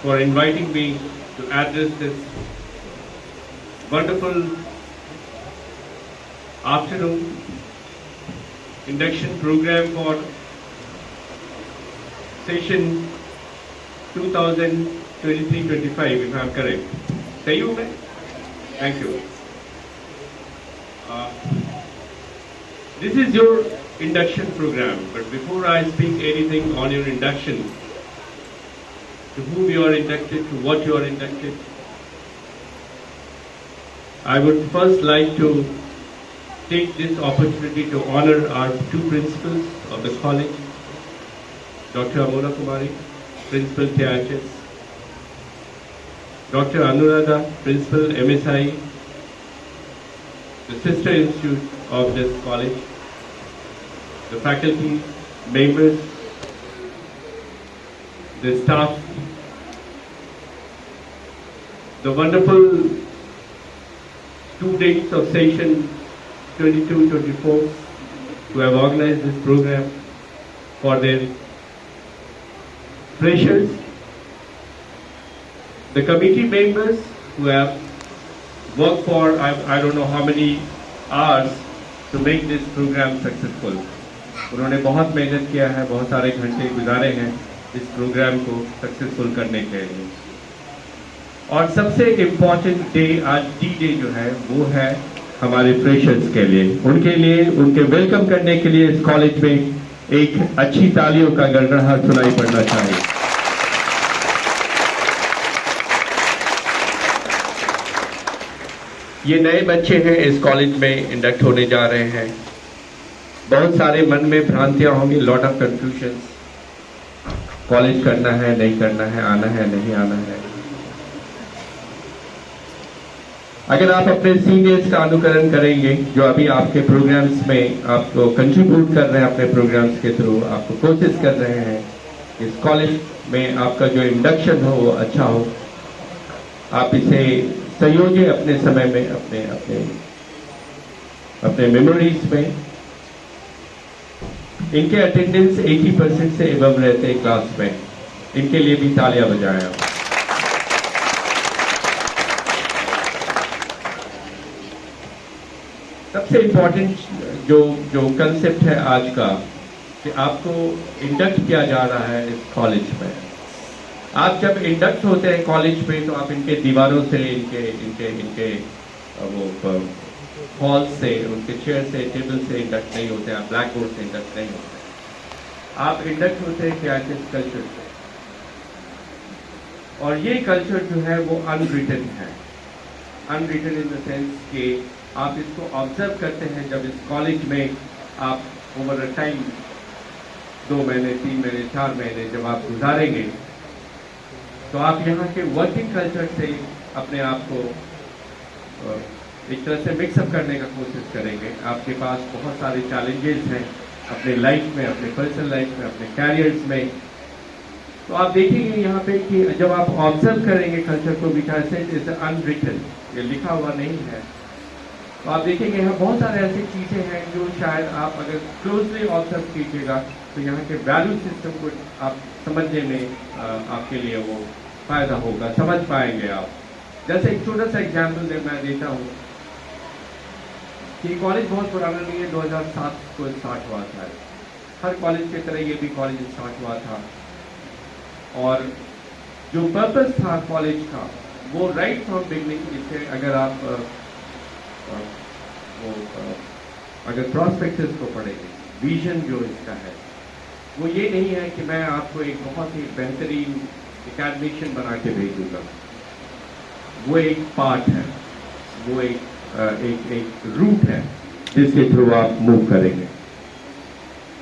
for inviting me to address this wonderful afternoon induction program for session 2023-25, if I am correct. Say you, man? Thank you. This is your induction program, but before I speak anything on your induction, to whom you are inducted, to what you are inducted, I would first like to take this opportunity to honor our two principals of the college, Dr. Amona Kumari, Principal TIHS, Dr. Anuradha, Principal MSI, the sister institute of this college, the faculty, members, the staff, the wonderful 2 days of session 22-24 who have organized this program for their freshers, the committee members who have worked for I don't know how many hours to make this program successful. उन्होंने बहुत मेहनत किया है, बहुत सारे घंटे गुजारे हैं इस प्रोग्राम को सक्सेसफुल करने के लिए। और सबसे इम्पोर्टेंट डे आज डी डे जो है वो है हमारे फ्रेशर्स के लिए। उनके लिए उनके वेलकम करने के लिए इस कॉलेज में एक अच्छी तालियों का गड़गड़ाहट सुनाई पड़ना चाहिए। ये नए बच्चे हैं, इस कॉलेज में इंडक्ट होने जा रहे हैं। बहुत सारे मन में भ्रांतियां होंगी, लॉट ऑफ कंफ्यूजन। कॉलेज करना है नहीं करना है, आना है नहीं आना है। अगर आप अपने सीनियर्स का अनुकरण करेंगे जो अभी आपके प्रोग्राम्स में आपको कंट्रीब्यूट कर रहे हैं, अपने प्रोग्राम्स के थ्रू आपको कोशिश कर रहे हैं इस कॉलेज में आपका जो इंडक्शन हो वो अच्छा हो, आप इसे संयोजिए अपने समय में, अपने अपने अपने मेमोरीज में। इनके अटेंडेंस 80% से एबव रहते हैं क्लास में, इनके लिए भी तालियां बजाएं आप। सबसे इम्पोर्टेंट जो कंसेप्ट है आज का कि आपको इंडक्ट किया जा रहा है इस कॉलेज में। आप जब इंडक्ट होते हैं कॉलेज में तो आप इनके दीवारों से, इनके वो हॉल से, उनके चेयर से, टेबल से इंडक्ट नहीं होते, आप ब्लैक बोर्ड से इंडक्ट नहीं होते। आप इंडक्ट होते हैं क्या कल्चर से, और ये कल्चर जो है वो अनरिटन है। अनरिटन इन द सेंस कि आप इसको ऑब्जर्व करते हैं जब इस कॉलेज में आप ओवर अ टाइम 2 महीने, 3 महीने, 4 महीने जब आप गुजारेंगे तो आप यहाँ के वर्किंग कल्चर से अपने आप को एक तरह से मिक्सअप करने का कोशिश करेंगे। आपके पास बहुत सारे चैलेंजेस हैं अपने लाइफ में, अपने पर्सनल लाइफ में, अपने कैरियर्स में। तो आप देखेंगे यहाँ पे कि जब आप ऑब्जर्व करेंगे कल्चर को, बिकॉज़ इट इज अनरिटन, ये लिखा हुआ नहीं है, तो आप देखेंगे यहाँ बहुत सारे ऐसी चीज़ें हैं जो शायद आप अगर क्लोजली ऑब्जर्व कीजिएगा तो यहाँ के वैल्यू सिस्टम को आप समझने में आपके लिए वो फायदा होगा, समझ पाएंगे आप। जैसे एक छोटा सा एग्जाम्पल मैं देता हूँ कि कॉलेज बहुत पुराना नहीं है, 2007 को स्टार्ट हुआ था। हर कॉलेज की तरह ये भी कॉलेज स्टार्ट हुआ था, और जो पर्पस था कॉलेज का वो राइट फ्रॉम बिगनिंग, इससे अगर आप अगर प्रॉस्पेक्टस को पढ़ेंगे, विजन जो इसका है वो ये नहीं है कि मैं आपको एक बहुत ही बेहतरीन एकेडमिशियन बना के भेजूंगा। वो एक पार्ट है, वो एक रूट है जिसके थ्रू आप मूव करेंगे।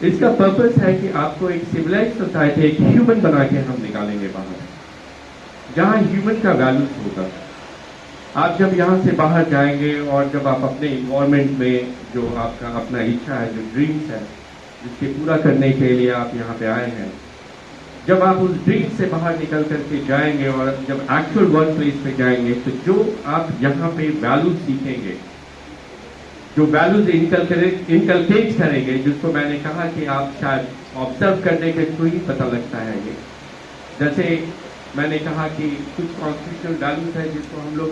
इसका पर्पस है कि आपको एक सिविलाइज सोसाइटी, एक ह्यूमन बना के हम निकालेंगे बाहर, जहाँ ह्यूमन का वैल्यू होगा। आप जब यहाँ से बाहर जाएंगे और जब आप अपने इन्वायरमेंट में जो आपका अपना इच्छा है, जो ड्रीम्स है, जिसके पूरा करने के लिए आप यहाँ पे आए हैं, जब आप उस ड्रीम से बाहर निकल करके जाएंगे और जब एक्चुअल वर्क प्लेस पे जाएंगे तो जो आप यहाँ पे वैल्यूज सीखेंगे, जो वैल्यूज इनकलकेट करेंगे, जिसको मैंने कहा कि आप शायद ऑब्जर्व करने के थ्रू ही पता लगता है। ये जैसे मैंने कहा कि कुछ कॉन्स्टिट्यूशनल वैल्यूज है जिसको हम लोग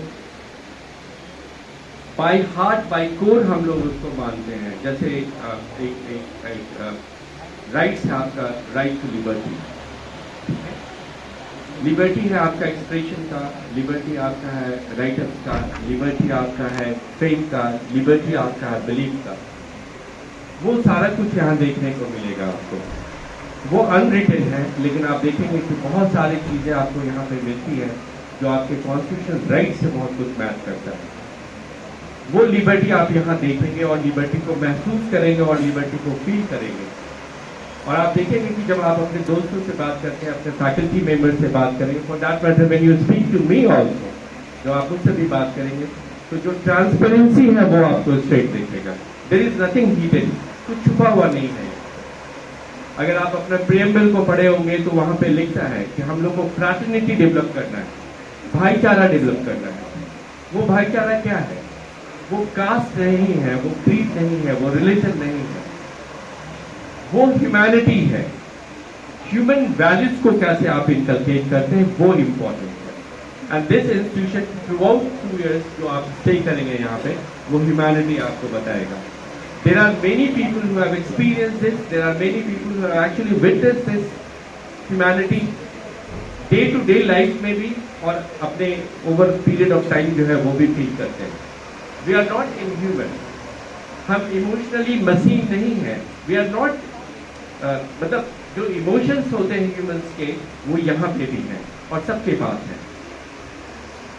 बाय हार्ट बाय कोर हम लोग उसको मानते हैं। जैसे एक राइट्स है आपका, राइट टू लिबर्टी। लिबर्टी है आपका एक्सप्रेशन का, लिबर्टी आपका है राइटर्स का, लिबर्टी आपका है फेथ का, लिबर्टी आपका है बिलीफ का। वो सारा कुछ यहाँ देखने को मिलेगा आपको। वो अनरिटन है, लेकिन आप देखेंगे कि बहुत सारी चीजें आपको यहाँ पे मिलती है जो आपके कॉन्स्टिट्यूशनल राइट से बहुत कुछ मैच करता है। वो लिबर्टी आप यहाँ देखेंगे और लिबर्टी को महसूस करेंगे और लिबर्टी को फील करेंगे। और आप देखेंगे कि जब आप अपने दोस्तों से बात करते हैं, अपने फैकल्टी मेंबर से बात करेंगे, for that matter when you speak to me also, जब आप मुझसे भी बात करेंगे तो जो ट्रांसपेरेंसी है वो आपको स्ट्रेट दिखेगा। देयर इज नथिंग हिडन, कुछ छुपा हुआ नहीं है। अगर आप अपना प्रियम्बल को पढ़े होंगे तो वहां पे लिखता है कि हम लोग को फ्रैटर्निटी डेवलप करना है, भाईचारा डेवलप करना है। वो भाईचारा क्या है? वो कास्ट नहीं है, वो क्रीड नहीं है, वो रिलीजन नहीं है, वो ह्यूमैनिटी है। ह्यूमन वैल्यूज को कैसे आप इनकलकेट करते हैं वो इंपॉर्टेंट है। And this institution through out 2 years जो आप स्टे करेंगे यहाँ पे, वो ह्यूमैनिटी आपको बताएगा। There are many people who have experienced this. There are many people who have actually witnessed this humanity day to day life में भी, और अपने over period of time जो है वो भी फील करते हैं। We are not inhuman. हम इमोशनली मशीन नहीं है। We are not मतलब जो इमोशंस होते हैं ह्यूमंस के, वो यहाँ पे भी हैं और सबके पास हैं।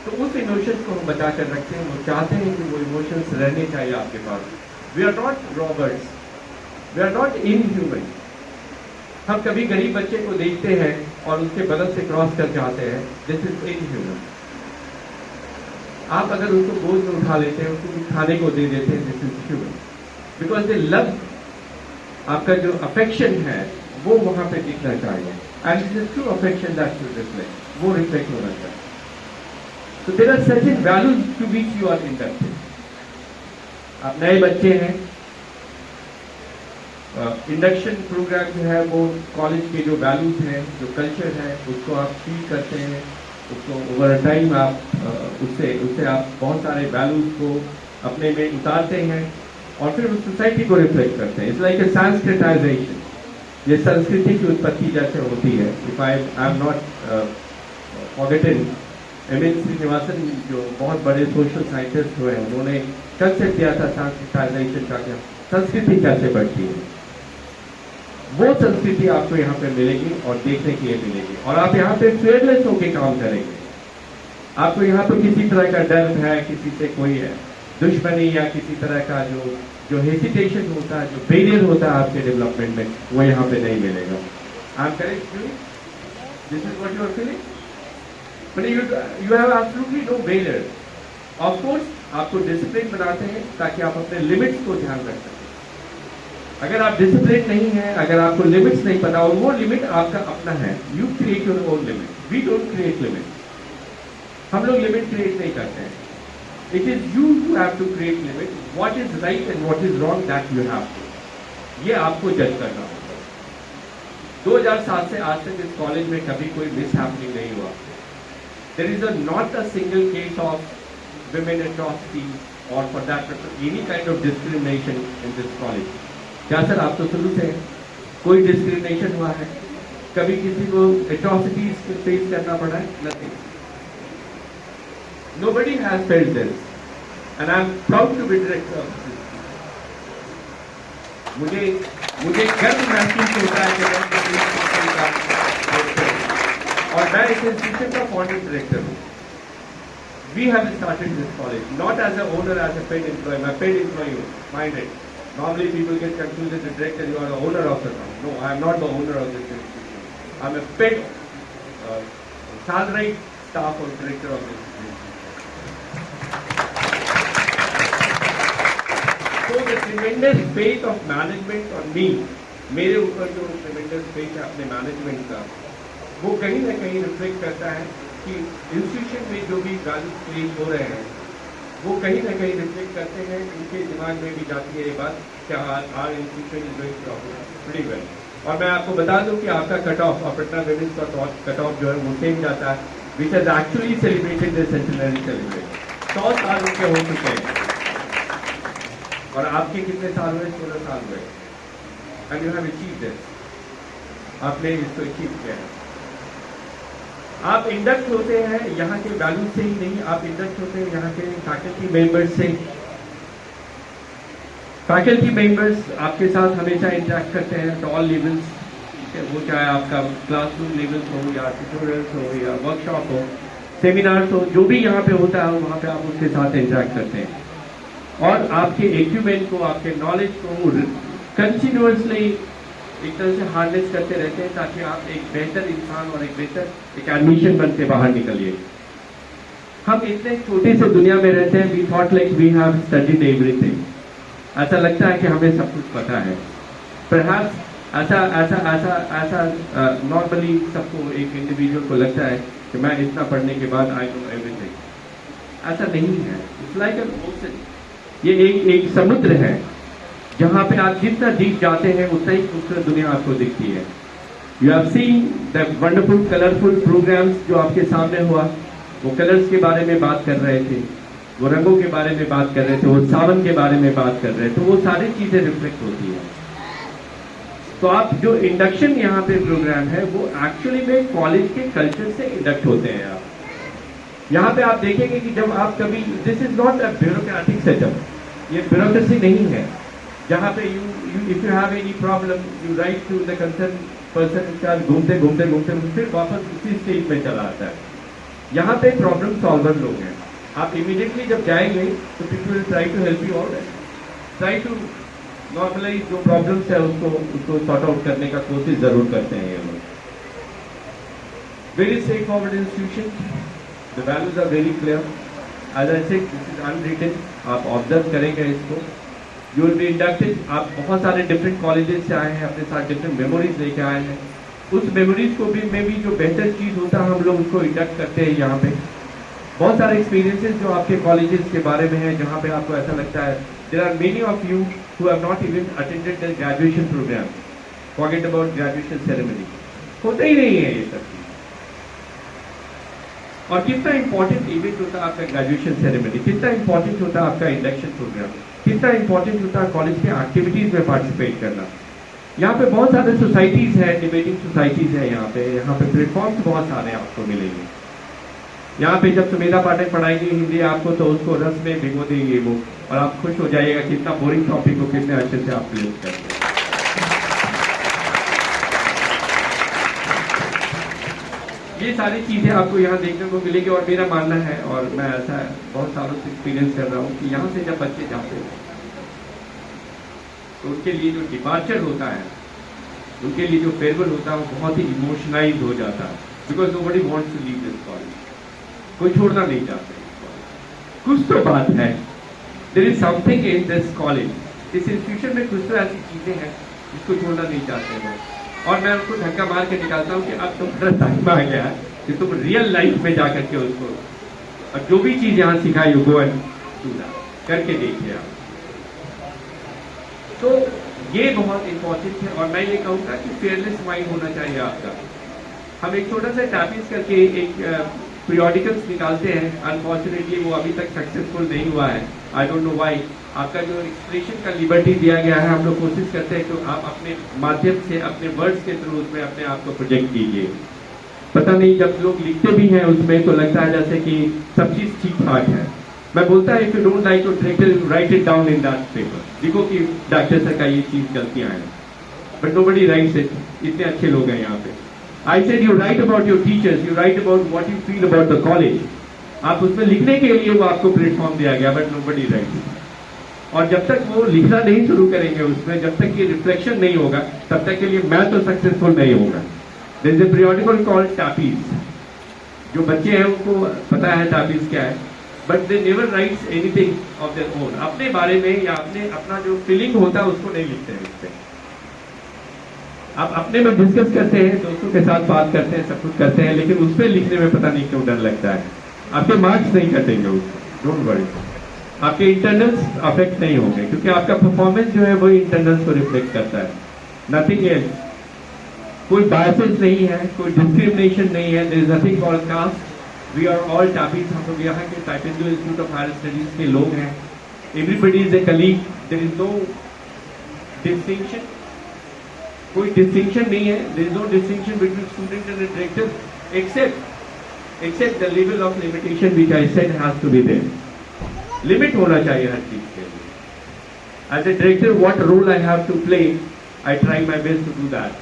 तो उस इमोशंस को हम बचा कर रखते हैं। वो चाहते हैं कि वो इमोशंस रहने चाहिए आपके पास। We are not robbers. We are not inhuman. हम कभी गरीब बच्चे को देखते हैं और उसके बगल से क्रॉस कर जाते हैं, दिस इज इनह्यूमन। आप अगर उसको गोद में उठा लेते हैं, उसको कुछ खाने को दे देते हैं, this is human. Because they love, आपका जो अफेक्शन है वो वहां पे दिखना चाहिए। And this is true affection that should reflect, वो रिफ्लेक्ट होना चाहिए। So there are certain values to which you are inducted. आप नए बच्चे हैं, इंडक्शन प्रोग्राम जो है वो कॉलेज के जो वैल्यूज हैं, जो कल्चर है, उसको आप फील करते हैं, उसको ओवर टाइम आप उससे आप बहुत सारे वैल्यूज को अपने में उतारते हैं और फिर उस सोसाइटी को रिफ्लेक्ट करते हैं। It's like a Sanskritisation. ये संस्कृति की उत्पत्ति जैसे होती है। If I am not forgotten, M.N.. Srinivasan जो बहुत बड़े सोशल साइंटिस्ट हुए हैं, उन्होंने कंसेप्ट दिया था संस्कृताइजेशन का, क्या संस्कृति कैसे बढ़ती है। वो संस्कृति आपको यहाँ पे मिलेगी और देखने के लिए मिलेगी, और आप यहाँ पे फेयरलेस होके काम करेंगे। आपको यहाँ पे किसी तरह का डर है, किसी से कोई है दुश्मनी या किसी तरह का जो हेसिटेशन होता है, जो फेलियर होता है आपके डेवलपमेंट में, वो यहाँ पे नहीं मिलेगा। I am correct? This is what you are feeling? You have absolutely no failure. Of course, आपको डिसिप्लिन बनाते हैं ताकि आप अपने लिमिट्स को ध्यान रख सकें। अगर आप डिसिप्लिन नहीं है, अगर आपको लिमिट्स नहीं पता, और वो लिमिट आपका अपना है, you create your own limit, we don't create limit. हम लोग लिमिट क्रिएट नहीं करते हैं। It is you who have to create limit. What is right and what is wrong, that you have to, ये आपको जज करना होगा। 2007 से आज तक इस कॉलेज में कभी कोई मिसहैपनिंग नहीं हुआ। There is not a single case of women atrocity or for that matter any kind of discrimination in this college. क्या सर, आप तो शुरू से कोई डिस्क्रिमिनेशन हुआ है? कभी किसी को atrocities फेस करना पड़ा है? Nothing. Nobody has felt this, and I am proud to be director of this. मुझे गर्व महसूस होता है कि और मैं इस इंस्टीट्यूशन का फाउंडिंग डायरेक्टर हूँ। We have started this college not as a owner, as a paid employee. मैं पेड एम्प्लॉय हूँ, mind it. Normally people get confused the director, you are the owner of the college. No, I am not the owner of this institution. I am a paid salaried staff or director of this institution. So the tremendous faith of management on me, मेरे ऊपर जो tremendous faith है अपने management का, वो कहीं ना कहीं रिफ्लेक्ट करता है कि इंस्टीट्यूशन में जो भी वैल्यूज क्रिएट हो रहे हैं वो कहीं ना कहीं रिफ्लेक्ट करते हैं। उनके दिमाग में भी जाती है ये बात कि our institution is going pretty well. और मैं आपको बता दूं कि आपका कट ऑफ और पटना विमेंस का कट ऑफ जो है वो सेम जाता है, which has actually celebrated the centenary celebrate. 100 साल उनके हो चुके हैं और आपके कितने साल हुए? 16 साल हुए। And you have achieved this, आपने इसको अचीव किया है। आप इंडक्ट होते हैं यहाँ के वैल्यू से ही नहीं, आप इंडक्ट होते हैं यहाँ के फैकल्टी मेंबर्स से। फैकल्टी मेंबर्स आपके साथ हमेशा इंटरेक्ट करते हैं एट ऑल लेवल्स, वो चाहे आपका क्लासरूम लेवल्स हो या ट्यूटोरियल्स हो या वर्कशॉप हो, सेमिनार्स हो, जो भी यहाँ पे होता है वहाँ पे आप उनके साथ इंटरेक्ट करते हैं और आपके एक्यूपमेंट को, आपके नॉलेज को कंटिन्यूअसली एक तरह से हार्नेस करते रहते हैं ताकि आप एक बेहतर इंसान और एक बेहतर एक एडमिशन बन के बाहर निकलिए। हम इतने छोटे से दुनिया में रहते हैं, we thought like we have studied everything. ऐसा लगता है कि हमें सब कुछ पता है। परहैप्स ऐसा नॉर्मली सबको, एक इंडिविजुअल को लगता है कि मैं इतना पढ़ने के बाद आई नो एवरीथिंग। ऐसा नहीं है। इट्स लाइक एन ओशन, ये एक समुद्र है जहाँ पे आप जितना डीप जाते हैं उतना ही खूबसूरत दुनिया आपको दिखती है। You have seen the wonderful colourful programmes जो आपके सामने हुआ, वो कलर्स के बारे में बात कर रहे थे, वो रंगों के बारे में बात कर रहे थे, वो सावन के बारे में बात कर रहे थे, वो सारी चीजें रिफ्लेक्ट होती है। तो आप जो इंडक्शन यहाँ पे प्रोग्राम है वो एक्चुअली में कॉलेज के कल्चर से इंडक्ट होते हैं। आप यहाँ पे आप देखेंगे कि जब आप कभी, this is not a bureaucratic setup, ये ब्यूरोक्रेसी नहीं है जहाँ पे if you have any problem you write to the concern person, घूमते घूमते घूमते फिर वापस उसी स्टेज में चला आता है। यहाँ पे प्रॉब्लम सॉल्वर लोग हैं। आप इमीडिएटली जब जाएंगे तो people will try to help you out, try to normalise जो प्रॉब्लम्स है उसको सॉर्ट आउट करने का कोशिश जरूर करते हैं ये लोग। Very straight forward institution, the values are very clear. As I said, this is unwritten, आप ऑब्जर्व करेंगे इसको, यू विल बी इंडक्टेड। आप बहुत सारे डिफरेंट कॉलेजेस से आए हैं, अपने साथ डिफरेंट मेमोरीज लेके आए हैं। उस मेमोरीज को भी में भी जो बेहतर चीज होता है हम लोग उसको इंडक्ट करते हैं यहाँ पे। बहुत सारे एक्सपीरियंसेस जो आपके कॉलेजेस के बारे में है जहाँ पे आपको ऐसा लगता है, there are many of you who have not even attended the graduation programme, forget about graduation ceremony, होता ही नहीं है ये सब चीज। और कितना इंपॉर्टेंट इवेंट होता है आपका ग्रेजुएशन सेरेमनी, कितना इंपॉर्टेंट होता है आपका इंडक्शन प्रोग्राम, कितना इंपॉर्टेंट होता है कॉलेज के एक्टिविटीज में पार्टिसिपेट करना। यहाँ पे बहुत सारे सोसाइटीज है, डिबेटिंग सोसाइटीज है, यहाँ पे प्लेटफॉर्म्स बहुत सारे आपको मिलेंगे। यहाँ पे जब सुमेधा पाठक पढ़ाएंगे हिंदी आपको तो उसको रस में भिगो देंगे वो, और आप खुश हो जाइएगा कितना बोरिंग टॉपिक को कितने अच्छे से आप क्लियर करते हैं। ये सारी चीजें आपको यहाँ देखने को मिलेगी। और मेरा मानना है, और मैं ऐसा बहुत सालों से एक्सपीरियंस कर रहा हूँ कि यहाँ से जब बच्चे जाते हैं तो उनके लिए जो डिपार्चर होता है, उनके लिए जो फेयरवेल होता है वो बहुत ही इमोशनलाइज हो जाता है, because nobody wants to leave this college, कोई छोड़ना नहीं चाहते। कुछ तो बात है, there is something in this college, इस इंस्टीट्यूशन में कुछ तो ऐसी चीजें हैं जिसको छोड़ना नहीं चाहते लोग। और मैं उनको धक्का मार के निकालता हूँ कि अब तुम्हारा टाइम आ गया है कि तुम रियल लाइफ में जाकर के उसको, और जो भी चीज यहाँ सिखाई हो गो एंड डू दैट, करके देखिए आप। तो ये बहुत इंपॉर्टेंट है। और मैं ये कहूँगा कि फेयरलेस माइंड होना चाहिए आपका। हम एक छोटा सा टैपिस करके एक पीरियोडिकल्स निकालते हैं, अनफॉर्चुनेटली वो अभी तक सक्सेसफुल नहीं हुआ है, आई डोंट नो व्हाई। आपका जो एक्सप्रेशन का लिबर्टी दिया गया है, हम लोग कोशिश करते हैं तो आप अपने माध्यम से, अपने वर्ड्स के थ्रू उसमें अपने आप को प्रोजेक्ट कीजिए। पता नहीं जब लोग लिखते भी हैं उसमें तो लगता है जैसे कि सब चीज ठीक ठाक है। मैं बोलता है if you don't like to write it down in that paper, देखो कि डॉक्टर सर का ये चीज गलतियां हैं, बट नोबडी राइट्स इट। इतने अच्छे लोग हैं यहाँ पे। I said you right about your teachers, you right about what you feel about the college. आप उसमें लिखने के लिए वो आपको प्लेटफॉर्म दिया गया, बट नोबडी राइट्स। और जब तक वो लिखना नहीं शुरू करेंगे उसमें, जब तक ये रिफ्लेक्शन नहीं होगा, तब तक के लिए मैं तो सक्सेसफुल नहीं होगा। There is a periodical called टैपीज। जो बच्चे हैं उनको पता है टैपीज क्या है, but they never writes anything of their own. अपने बारे में या अपना जो फीलिंग होता है उसको नहीं लिखते हैं उसपे। आप अपने में डिस्कस करते हैं, दोस्तों के साथ बात करते हैं, सब कुछ करते हैं, लेकिन उस पर लिखने में पता नहीं क्यों डर लगता है। आपके मार्क्स नहीं कटेंगे उसको, डोंट वरी। आपके इंटरनल्स अफेक्ट नहीं होंगे, क्योंकि आपका परफॉर्मेंस जो है वो इंटरनल्स को रिफ्लेक्ट करता है, नथिंग एल्स। कोई बायसेस नहीं है, कोई डिस्क्रिमिनेशन नहीं है, there is nothing called caste. We are all typing, हम लोग यहाँ के Taekwondo Institute of Higher Studies के लोग हैं। Everybody is a colleague, there is no distinction, कोई डिस्टिंक्शन नहीं है, there is no distinction between student and director except the level of limitation which I said has to be there. Limit होना चाहिए हर चीज के लिए. As a director, what role I have to play, I try my best to do that.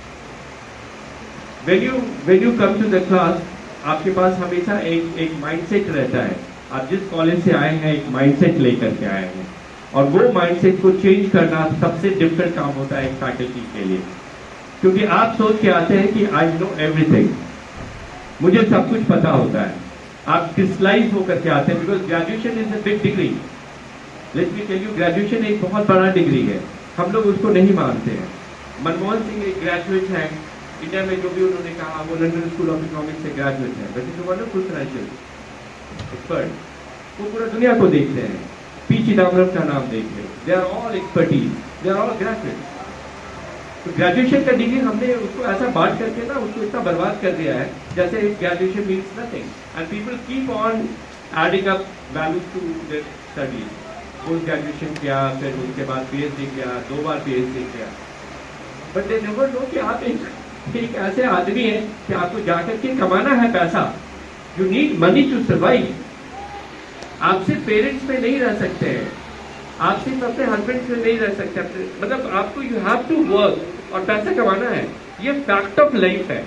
When you come to the class, आपके पास हमेशा एक mindset रहता है. आप जिस कॉलेज से आए हैं एक माइंडसेट लेकर के आए हैं, और वो माइंडसेट को चेंज करना सबसे डिफिकल्ट काम होता है एक फैकल्टी के लिए, क्योंकि आप सोच के आते हैं कि आई नो एवरीथिंग, मुझे सब कुछ पता होता है. आप डिस्लाइज होकर के आते हैं, because graduation is a big degree. Let me tell you, graduation एक बहुत बड़ा डिग्री है, हम लोग उसको नहीं मानते हैं. मनमोहन सिंह एक ग्रेजुएट है इंडिया में, जो भी उन्होंने कहा वो लंदन स्कूल ऑफ इकोनॉमिक्स से ग्रेजुएट है, but is wonderful financial expert. वो पूरा दुनिया को देखते हैं. पी चिदम्बरम का नाम देखिए, they are all expertise, they are all graduate. तो ग्रेजुएशन का डिग्री हमने उसको ऐसा बांट करके ना उसको इतना बर्बाद कर दिया है जैसे graduation means nothing, and people keep on adding up values to their studies. Post graduation किया, फिर उसके बाद पीएचडी किया, 2 बार पीएचडी किया, बट दे नेवर नो कि आप एक ऐसे आदमी हैं कि आपको जाकर के कमाना है पैसा. You need money to survive. आप सिर्फ पेरेंट्स में नहीं रह सकते हैं, आप सिर्फ अपने हस्बैंड से नहीं रह सकते, मतलब आपको यू हैव टू वर्क और पैसा कमाना है. ये फैक्ट ऑफ लाइफ है.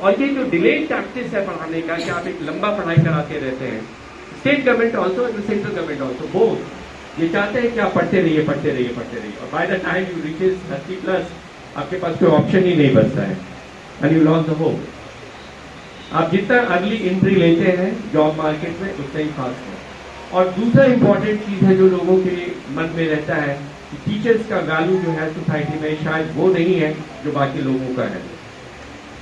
और ये जो डिलेड टैक्टिस है पढ़ाने का कि आप एक लंबा पढ़ाई कराते रहते हैं, state government also and central government also both ये चाहते हैं कि आप पढ़ते रहिए पढ़ते रहिए पढ़ते रहिए, और by the time you reaches 30+ आपके पास कोई ऑप्शन ही नहीं बचता है, and you loss the hope. आप जितना अर्ली एंट्री लेते हैं जॉब मार्केट में उतना ही फास्ट है. और दूसरा इंपॉर्टेंट चीज है जो लोगों के मन में रहता है कि टीचर्स का वैल्यू जो है सोसाइटी में शायद वो नहीं है जो बाकी लोगों का है.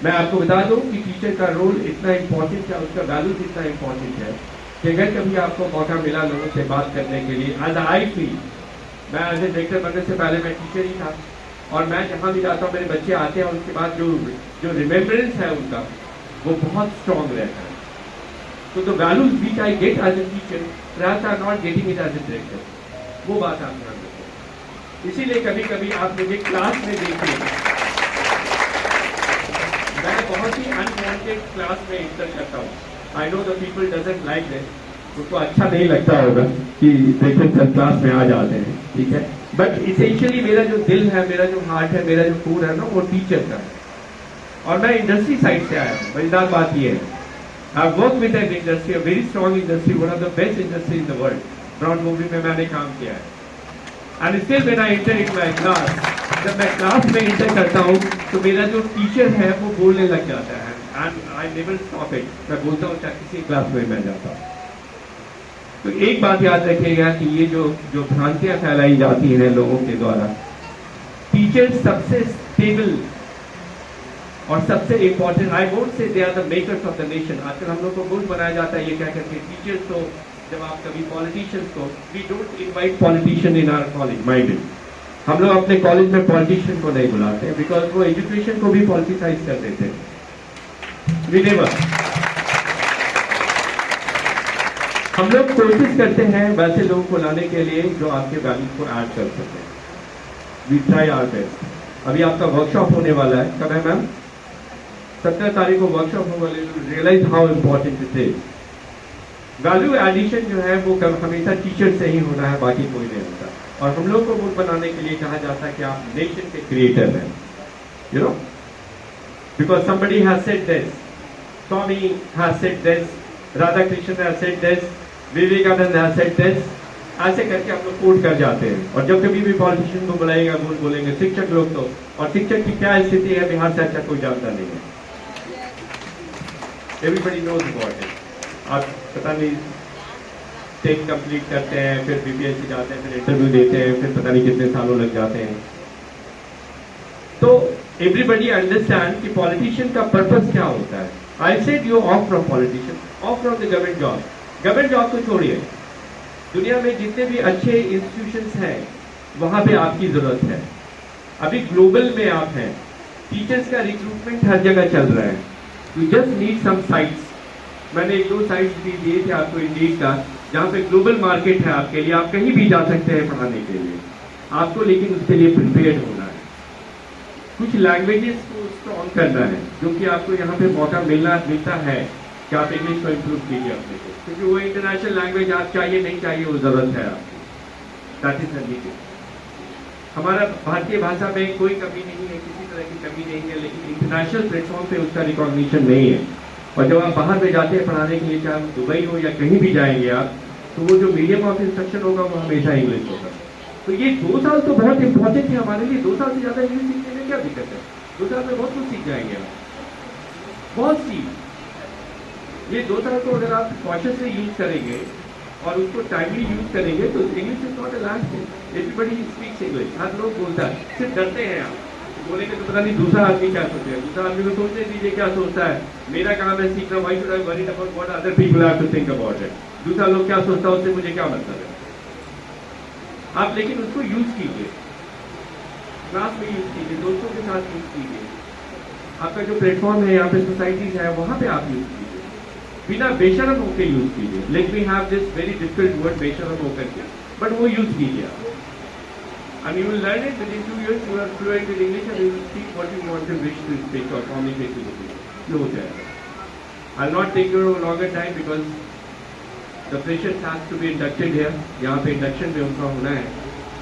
मैं आपको बता दूं कि टीचर का रोल इतना इंपॉर्टेंट है, उसका वैल्यू इतना इंपॉर्टेंट है कि अगर कभी आपको मौका मिला लोगों से बात करने के लिए, एज आई फील, मैं एज ए डायरेक्टर बनने से पहले मैं टीचर ही था, और मैं जहाँ भी जाता हूँ मेरे बच्चे आते हैं और उसके बाद जो रिमेम्बरेंस है उनका वो बहुत स्ट्रांग रहता है. तो the values which I get as a teacher perhaps I'm not getting it as a director. वो बात आप ध्यान रखें. इसीलिए कभी कभी आप मुझे क्लास में देखिए, मैं बहुत ही अनवांटेड क्लास में इंटर करता हूँ. I know the people doesn't like this, उनको अच्छा नहीं लगता होगा कि देखिए सर क्लास में आ जाते हैं, ठीक है, बट इसेंशियली मेरा जो दिल है, मेरा जो हार्ट है, मेरा जो खून है ना, वो टीचर का है. और मैं इंडस्ट्री साइड से आया हूँ. मजेदार बात ये है, I've worked with an industry, a very strong industry, one of the best industry in the world. Broad movie में मैंने काम किया है. And still when I enter in my class, जब मैं क्लास में इंटर करता हूँ तो मेरा जो टीचर है वो बोलने लग जाता है, and I never stop it. मैं बोलता हूँ चाहे किसी क्लास में मैं जाता हूँ. तो एक बात याद रखिएगा कि ये जो भ्रांतियां फैलाई जाती हैं लोगों के द्वारा, टीचर सबसे स्टेबल और सबसे important, I won't say they are the makers of the nation. आजकल हम लोग को गुड बनाया जाता है ये कह करके टीचर्स को, जब आप कभी पॉलिटिशियंस को, we don't invite politician in our college, minded. हम लोग अपने कॉलेज में पॉलिटिशियन को नहीं बुलाते हैं, बिकॉज वो एजुकेशन को भी पॉलिटिसाइज कर देते हैं. We never. हम लोग कोशिश करते हैं वैसे लोगों को लाने के लिए जो आपके वैल्यूज को ऐड कर सकें. We try our best. अभी आपका वर्कशॉप होने वाला है, कब है मैम? 17 तारीख को वर्कशॉप होने वाले. Realise how important it is. Value addition जो है वो हमेशा टीचर से ही होना है, बाकी कोई नहीं होता. और हम लोग को गुड बनाने के लिए कहा जाता है कि आप नेशन के क्रिएटर हैं, you know, because somebody has said this, Swami has said this, Radha Krishna has said this, Vivekananda has said this. ऐसे करके हम लोग कोट कर जाते हैं. और जब कभी भी पॉलिटिशियन को बुलाएगा वो बोलेंगे शिक्षक लोग तो, और शिक्षक की क्या स्थिति है बिहार से अच्छा कोई जानता नहीं है. Everybody knows about it. आप पता नहीं टेक कंप्लीट करते हैं, फिर बीपीएससी जाते हैं, फिर इंटरव्यू देते हैं, फिर पता नहीं कितने सालों लग जाते हैं. तो एवरीबडी अंडरस्टैंड कि पॉलिटिशियन का पर्पस क्या होता है. I said you of from politician, of from the government job. Government job को छोड़िए, दुनिया में जितने भी अच्छे इंस्टीट्यूशंस हैं वहां पे आपकी जरूरत है. अभी ग्लोबल में आप हैं, टीचर्स का रिक्रूटमेंट हर जगह चल रहा है, you just need some sites. मैंने 1-2 साइट्स भी दिए थे आपको इंडीड का, जहाँ पे ग्लोबल मार्केट है आपके लिए, आप कहीं भी जा सकते हैं पढ़ाने के लिए, आपको लेकिन उसके लिए प्रिपेयर्ड होना है। कुछ लैंग्वेजेस को स्ट्रॉन्ग करना है, क्योंकि आपको यहाँ पे मौका मिलता है कि आप इंग्लिश को इम्प्रूव कीजिए अपने को, क्योंकि वो इंटरनेशनल लैंग्वेज आप चाहिए नहीं चाहिए वो जरूरत है आपको, दैट इज नीडेड। हमारा भारतीय भाषा में कोई कमी नहीं है, किसी तरह की कमी नहीं है, लेकिन इंटरनेशनल प्लेटफॉर्म पे उसका रिकॉग्निशन नहीं है। और जब आप बाहर में जाते हैं पढ़ाने के लिए, चाहे आप दुबई हो या कहीं भी जाएंगे आप, तो वो जो मीडियम ऑफ इंस्ट्रक्शन होगा वो हमेशा इंग्लिश होगा। तो ये 2 साल तो बहुत इंपॉर्टेंट है हमारे लिए। 2 साल से ज्यादा इंग्लिश सीखने में क्या दिक्कत है? 2 साल में बहुत कुछ सीख जाएंगे आप, बहुत सीख। ये 2 साल को अगर आप कॉशियसली यूज करेंगे और उसको टाइमली यूज करेंगे तो English is not a language. Everybody speaks English, हर लोग बोलता है, सिर्फ डरते हैं आप बोलेंगे तो पता नहीं दूसरा आदमी क्या सोचेगा। दूसरा आदमी को सोचने दीजिए क्या सोचता है, मेरा काम है सीखना, why should I worry about what other people have to think about it. दूसरा लोग क्या सोचता है उससे मुझे क्या मतलब है। आप लेकिन उसको यूज कीजिए, क्लास में यूज कीजिए, दोस्तों के साथ यूज कीजिए, आपका जो प्लेटफॉर्म है यहाँ पे सोसाइटीज है वहां पे आप यूज कीजिए, बिना बेशरम होकर यूज कीजिए। Let me have this very difficult word बेशरम होकर के, बट वो यूज कीजिए आप, and you will learn it within 2 years. You are fluent in English and you will speak what you want to wish to speak or communicate to the people. ये हो जाएगा। I'll not take your longer time because the freshers has to be inducted here. यहाँ पे induction में उनका होना है,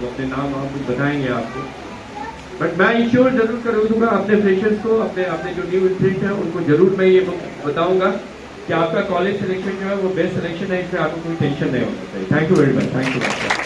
वो अपने नाम आप बताएंगे आपको। बट मैं इंश्योर जरूर कर दूंगा अपने फ्रेशर्स को, अपने जो न्यू एंट्रेंट है उनको जरूर मैं ये बताऊंगा कि आपका कॉलेज सिलेक्शन जो है वो बेस्ट सिलेक्शन है, इसमें आपको कोई टेंशन नहीं हो सकता है। Thank you very much. Thank you.